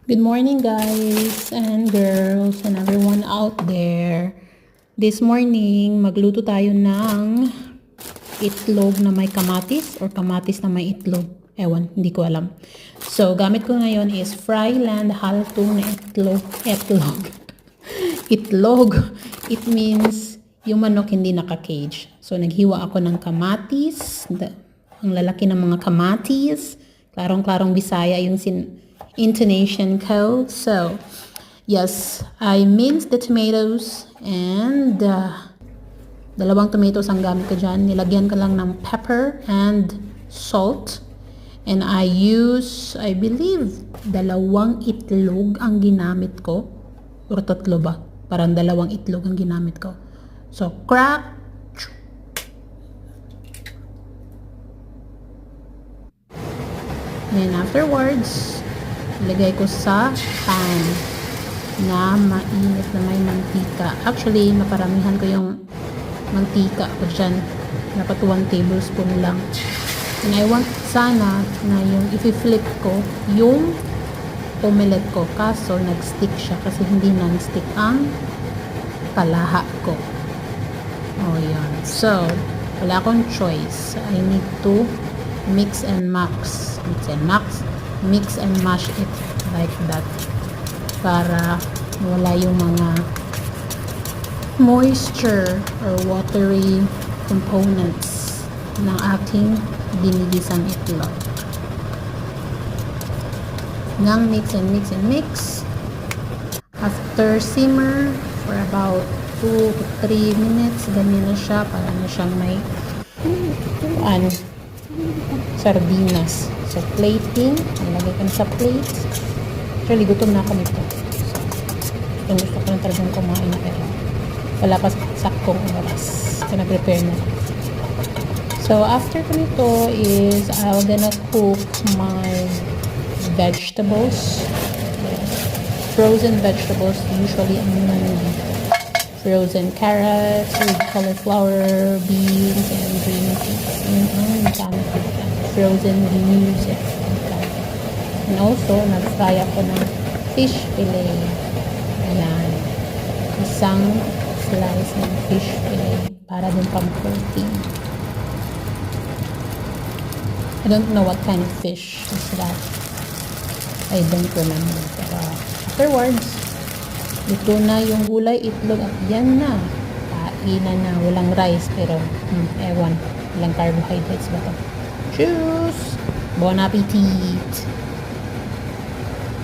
Good morning, guys and girls and everyone out there. This morning, magluto tayo ng itlog na may kamatis or kamatis na may itlog. Ewan, hindi ko alam. So, gamit ko ngayon is Fryland haltong na itlog. Itlog. It means yung manok hindi naka-cage. So, naghiwa ako ng kamatis. Ang lalaki ng mga kamatis. Klarong-klarong Bisaya yung intonation ko. So, yes, I minced the tomatoes and dalawang tomatoes ang gamit ko dyan. Nilagyan ko lang ng pepper and salt. And I believe, dalawang itlog ang ginamit ko. Or tatlo ba? Parang dalawang itlog ang ginamit ko. So, crack. And afterwards, ilagay ko sa pan na mainit na may mantika. Actually, naparamihan ko yung mantika ko dyan. Dapat 1 tablespoon lang. And I want sana na yung i-flip ko yung omelette ko. Kaso, nag-stick siya kasi hindi non-stick ang palaha ko. Oh, yan. So, wala akong choice. I need to mix and mash it like that para wala yung mga moisture or watery components ng aking dinigisang itlog. Nang mix and mix after simmer for about 2 to 3 minutes, ganyan na siya, para na siyang may sardinas. So, plating. Nilagay ko na sa plate. Actually, gutom na ako nito. So, gusto ko na talagang kumain na pero wala pa saktong oras. So, nag-prepare na. So, after ko nito is I'm gonna cook my vegetables. Frozen vegetables. Usually, ang nandito. Frozen carrots, with cauliflower, beans, and green peas. Frozen beans. And also, nag-fry ako ng fish fillet. Ayan. Isang slice ng fish fillet para din pang protein. I don't know what kind of fish is that. I don't remember. Pero afterwards, luto na yung gulay, itlog, at yan na. Kainan na. Walang rice, pero ewan. Walang carbohydrates ba ito? Cheers! Bon appetit!